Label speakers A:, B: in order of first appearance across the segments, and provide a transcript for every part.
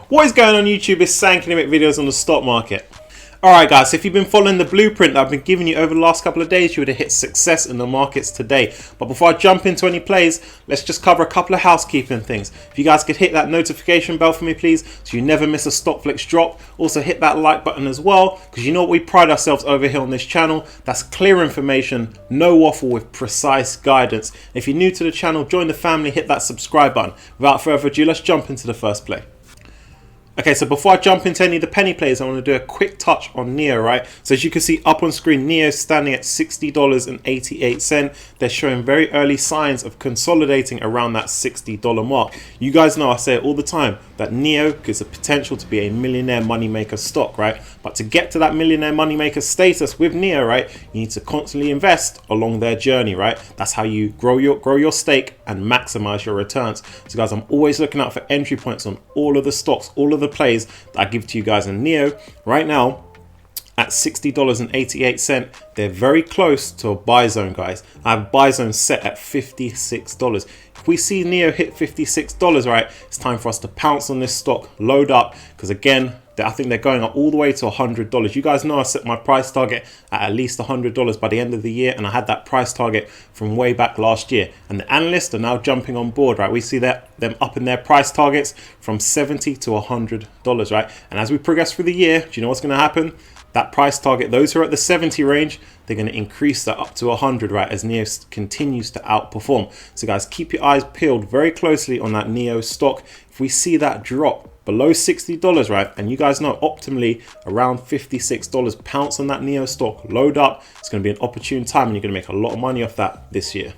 A: What is going on YouTube? It's Sankey and I make videos on the stock market. Alright guys, so if you've been following the blueprint that I've been giving you over the last couple of days, you would have hit success in the markets today. But before I jump into any plays, let's just cover a couple of housekeeping things. If you guys could hit that notification bell for me please, so you never miss a stock flicks drop. Also hit that like button as well, because you know what we pride ourselves over here on this channel. That's clear information, no waffle with precise guidance. If you're new to the channel, join the family, hit that subscribe button. Without further ado, let's jump into the first play. Okay, so before I jump into any of the penny plays, I want to do a quick touch on NIO, right? So as you can see up on screen, NIO standing at $60.88. They're showing very early signs of consolidating around that $60 mark. You guys know I say it all the time that NIO gives the potential to be a millionaire moneymaker stock, right? But to get to that millionaire moneymaker status with NIO, right, you need to constantly invest along their journey, right? That's how you grow your stake and maximize your returns. So guys, I'm always looking out for entry points on all of the stocks, all of the plays that I give to you guys. In NIO right now at $60.88, they're very close to a buy zone, guys. I have buy zone set at $56. If we see NIO hit $56, right, it's time for us to pounce on this stock, load up, because again, I think they're going up all the way to $100. You guys know I set my price target at least $100 by the end of the year, and I had that price target from way back last year. And the analysts are now jumping on board, right? We see them up in their price targets from $70 to $100, right? And as we progress through the year, do you know what's going to happen? That price target, those who are at the 70 range, they're going to increase that up to 100, right, as NIO continues to outperform. So guys, keep your eyes peeled very closely on that NIO stock. If we see that drop below $60, right, and you guys know optimally around $56, pounce on that NIO stock, load up. It's going to be an opportune time and you're going to make a lot of money off that this year.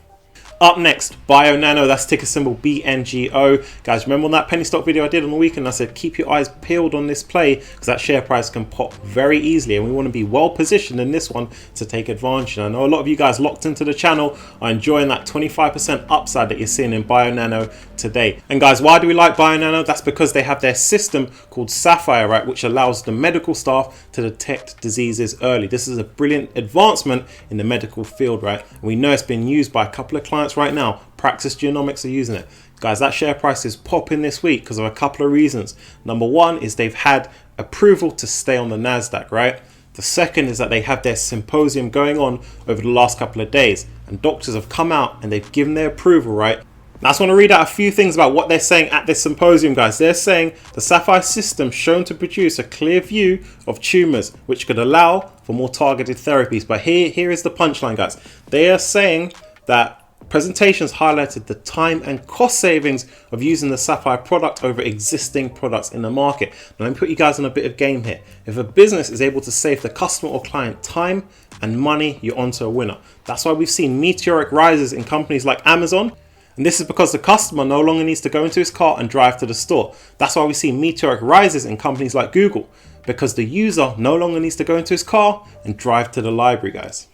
A: Up next, BioNano, that's ticker symbol BNGO. Guys, remember on that penny stock video I did on the weekend, I said keep your eyes peeled on this play because that share price can pop very easily and we want to be well positioned in this one to take advantage. And I know a lot of you guys locked into the channel are enjoying that 25% upside that you're seeing in BioNano today. And guys, why do we like BioNano? That's because they have their system called Sapphire, right, which allows the medical staff to detect diseases early. This is a brilliant advancement in the medical field, right? And we know it's been used by a couple of clients right now. Praxis Genomics are using it. Guys, that share price is popping this week because of a couple of reasons. Number one is they've had approval to stay on the NASDAQ, right? The second is that they have their symposium going on over the last couple of days and doctors have come out and they've given their approval, right? Now, I just want to read out a few things about what they're saying at this symposium, guys. They're saying the Sapphire system shown to produce a clear view of tumors, which could allow for more targeted therapies. But here is the punchline, guys. They are saying that presentations highlighted the time and cost savings of using the Sapphire product over existing products in the market. Now, let me put you guys on a bit of game here. If a business is able to save the customer or client time and money, you're onto a winner. That's why we've seen meteoric rises in companies like Amazon. And this is because the customer no longer needs to go into his car and drive to the store. That's why we see meteoric rises in companies like Google, because the user no longer needs to go into his car and drive to the library, guys.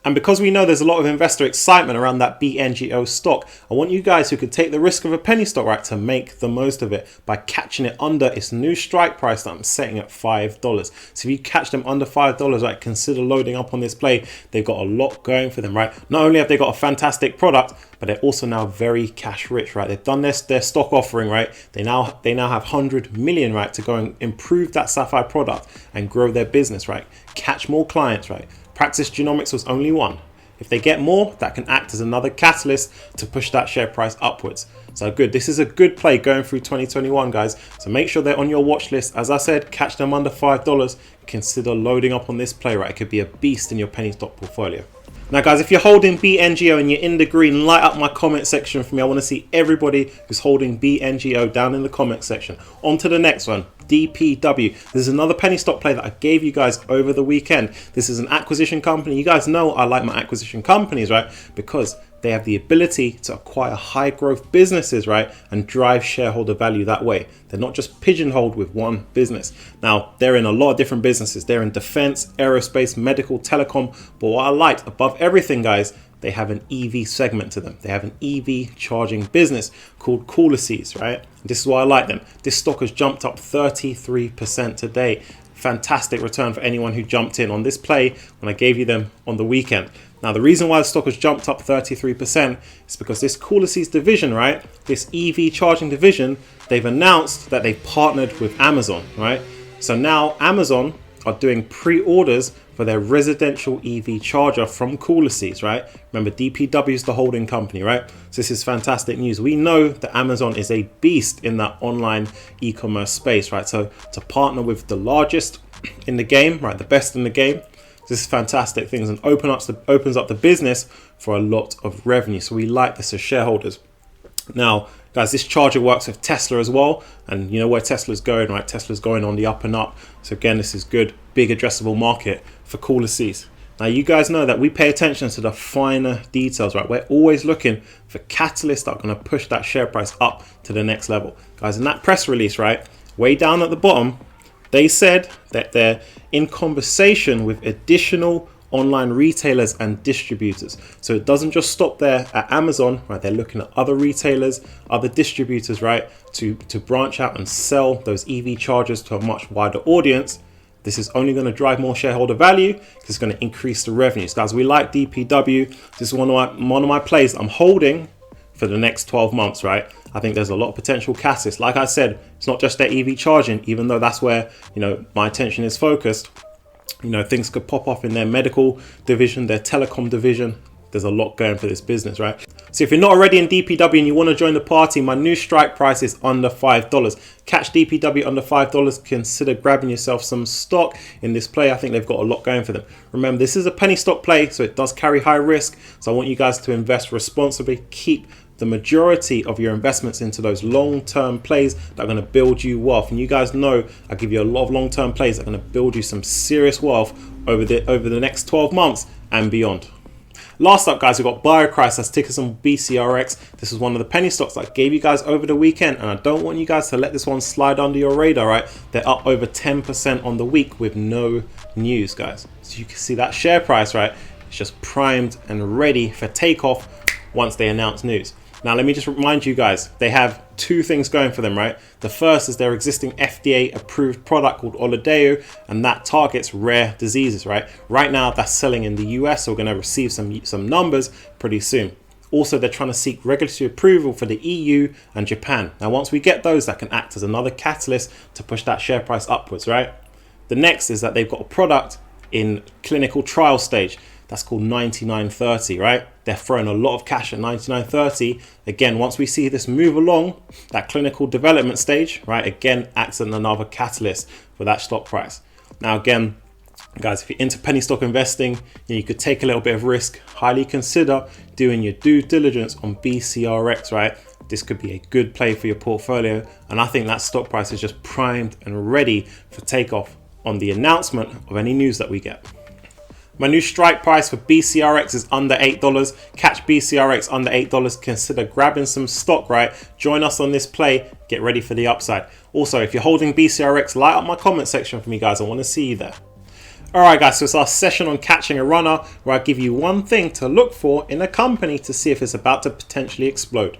A: And because we know there's a lot of investor excitement around that BNGO stock, I want you guys who could take the risk of a penny stock, right, to make the most of it by catching it under its new strike price that I'm setting at $5. So if you catch them under $5, right, consider loading up on this play. They've got a lot going for them, right? Not only have they got a fantastic product, but they're also now very cash rich, right? They've done their stock offering, right? They now have 100 million, right, to go and improve that Sapphire product and grow their business, right? Catch more clients, right? Praxis Genomics was only one. If they get more, that can act as another catalyst to push that share price upwards. So good, this is a good play going through 2021, guys. So make sure they're on your watch list. As I said, catch them under $5. Consider loading up on this play, right? It could be a beast in your penny stock portfolio. Now guys, if you're holding BNGO and you're in the green, light up my comment section for me. I want to see everybody who's holding BNGO down in the comment section. On to the next one, DPW. This is another penny stock play that I gave you guys over the weekend. This is an acquisition company. You guys know I like my acquisition companies, right? Because they have the ability to acquire high growth businesses, right, and drive shareholder value that way. They're not just pigeonholed with one business. Now, they're in a lot of different businesses. They're in defense, aerospace, medical, telecom. But what I liked above everything, guys, they have an EV segment to them. They have an EV charging business called Coolices, right? This is why I like them. This stock has jumped up 33% today. fantastic return for anyone who jumped in on this play when I gave you them on the weekend. Now, the reason why the stock has jumped up 33% is because this Cooler Seats division, right, this EV charging division, they've announced that they've partnered with Amazon, right? So now Amazon are doing pre-orders for their residential EV charger from Cooler Seats, right? Remember, DPW is the holding company, right? So this is fantastic news. We know that Amazon is a beast in that online e-commerce space, right? So to partner with the largest in the game, right, the best in the game, this is fantastic things, and opens up the business for a lot of revenue. So we like this as shareholders. Now, guys, this charger works with Tesla as well, and you know where Tesla's going, right? Tesla's going on the up and up. So again, this is good, big addressable market for Cooler Seats. Now, you guys know that we pay attention to the finer details, right? We're always looking for catalysts that are going to push that share price up to the next level. Guys, in that press release, right, way down at the bottom, they said that they're in conversation with additional online retailers and distributors. So it doesn't just stop there at Amazon, right? They're looking at other retailers, other distributors, right, to branch out and sell those EV chargers to a much wider audience. This is only going to drive more shareholder value because it's going to increase the revenues. Guys, we like DPW. This is one of my plays I'm holding for the next 12 months, right? I think there's a lot of potential catalysts. Like I said, it's not just their EV charging, even though that's where, you know, my attention is focused. You know, things could pop off in their medical division, their telecom division. There's a lot going for this business, right? So if you're not already in DPW and you want to join the party, my new strike price is under $5. Catch DPW under $5. Consider grabbing yourself some stock in this play. I think they've got a lot going for them. Remember, this is a penny stock play, so it does carry high risk. So I want you guys to invest responsibly. Keep the majority of your investments into those long-term plays that are going to build you wealth. And you guys know I give you a lot of long-term plays that are going to build you some serious wealth over the next 12 months and beyond. Last up, guys, we've got BioChrist. That's ticker symbol BCRX. This is one of the penny stocks that I gave you guys over the weekend, and I don't want you guys to let this one slide under your radar, right? They're up over 10% on the week with no news, guys. So you can see that share price, right? It's just primed and ready for takeoff once they announce news. Now, let me just remind you guys, they have two things going for them, right? The first is their existing FDA approved product called Orladeyo, and that targets rare diseases, right? Right now, that's selling in the US, so we're going to receive some numbers pretty soon. Also, they're trying to seek regulatory approval for the EU and Japan. Now, once we get those, that can act as another catalyst to push that share price upwards, right? The next is that they've got a product in clinical trial stage. That's called 9930, right? They're throwing a lot of cash at 9930. Again, once we see this move along that clinical development stage, right, again, acts as another catalyst for that stock price. Now, again, guys, if you're into penny stock investing, you could take a little bit of risk. Highly consider doing your due diligence on BCRX, right? This could be a good play for your portfolio. And I think that stock price is just primed and ready for takeoff on the announcement of any news that we get. My new strike price for BCRX is under $8. Catch BCRX under $8. Consider grabbing some stock, right? Join us on this play. Get ready for the upside. Also, if you're holding BCRX, light up my comment section for me, guys. I want to see you there. All right, guys, so it's our session on catching a runner, where I give you one thing to look for in a company to see if it's about to potentially explode.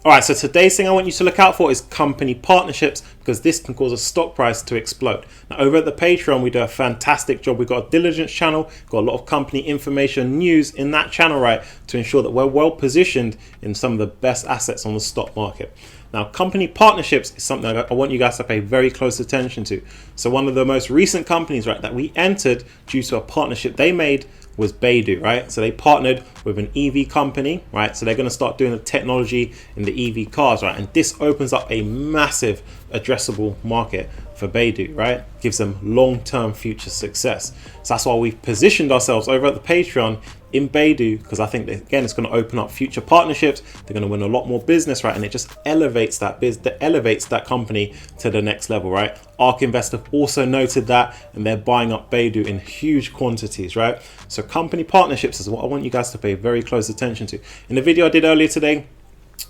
A: All right, so today's thing I want you to look out for is company partnerships, because this can cause a stock price to explode. Now, over at the Patreon, we do a fantastic job. We've got a diligence channel, got a lot of company information, news in that channel, right, to ensure that we're well positioned in some of the best assets on the stock market. Now, company partnerships is something I want you guys to pay very close attention to. So one of the most recent companies, right, that we entered due to a partnership they made was Baidu, right? So they partnered with an EV company, right? So they're going to start doing the technology in the EV cars, right? And this opens up a massive addressable market for Baidu, right? Gives them long-term future success. So that's why we've positioned ourselves over at the Patreon in Baidu, because I think that, again, it's going to open up future partnerships. They're going to win a lot more business, right? And it just elevates that company to the next level, right? ARK Invest also noted that, and they're buying up Baidu in huge quantities, right? So company partnerships is what I want you guys to pay very close attention to. In the video I did earlier today,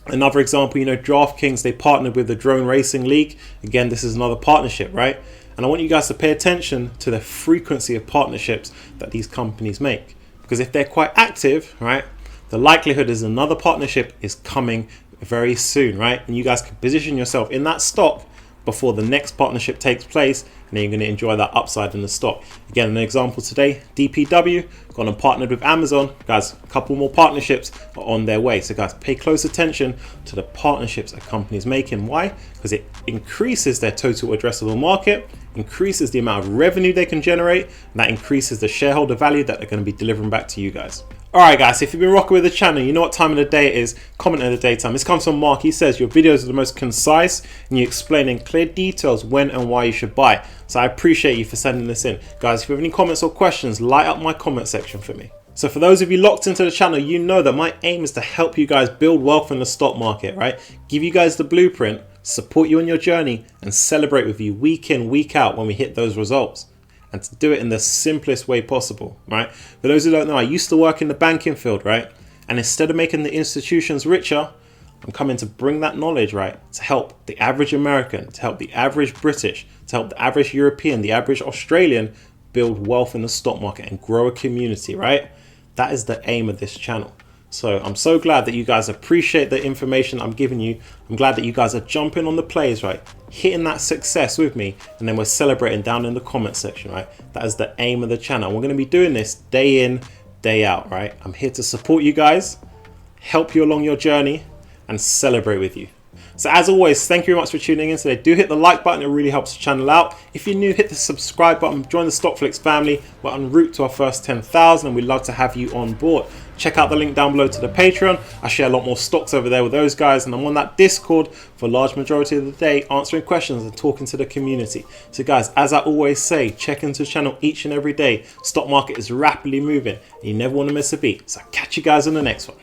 A: another example, you know, DraftKings, they partnered with the Drone Racing League. Again, this is another partnership, right? And I want you guys to pay attention to the frequency of partnerships that these companies make. Because if they're quite active, right, the likelihood is another partnership is coming very soon, right? And you guys can position yourself in that stock before the next partnership takes place and then you're going to enjoy that upside in the stock. Again, an example today, DPW gone and partnered with Amazon. Guys, a couple more partnerships are on their way. So guys, pay close attention to the partnerships a company's making. Why? Because it increases their total addressable market, increases the amount of revenue they can generate, and that increases the shareholder value that they're going to be delivering back to you guys. Alright guys, if you've been rocking with the channel, you know what time of the day it is. Comment of the day time. This comes from Mark. He says your videos are the most concise and you explain in clear details when and why you should buy. So I appreciate you for sending this in. Guys, if you have any comments or questions, light up my comment section for me. So for those of you locked into the channel, you know that my aim is to help you guys build wealth in the stock market, right? Give you guys the blueprint, support you on your journey, and celebrate with you week in, week out when we hit those results. And to do it in the simplest way possible, right? For those who don't know, I used to work in the banking field, right? And instead of making the institutions richer, I'm coming to bring that knowledge, right? To help the average American, to help the average British, to help the average European, the average Australian build wealth in the stock market and grow a community, right? That is the aim of this channel. So I'm so glad that you guys appreciate the information I'm giving you. I'm glad that you guys are jumping on the plays, right? Hitting that success with me, and then we're celebrating down in the comment section, right? That is the aim of the channel. We're going to be doing this day in, day out, right? I'm here to support you guys, help you along your journey, and celebrate with you. So as always, thank you very much for tuning in today. Do hit the like button, it really helps the channel out. If you're new, hit the subscribe button, join the Stockflix family. We're en route to our first 10,000 and we'd love to have you on board. Check out the link down below to the Patreon. I share a lot more stocks over there with those guys, and I'm on that Discord for a large majority of the day, answering questions and talking to the community. So guys, as I always say, check into the channel each and every day. Stock market is rapidly moving and you never want to miss a beat. So I'll catch you guys on the next one.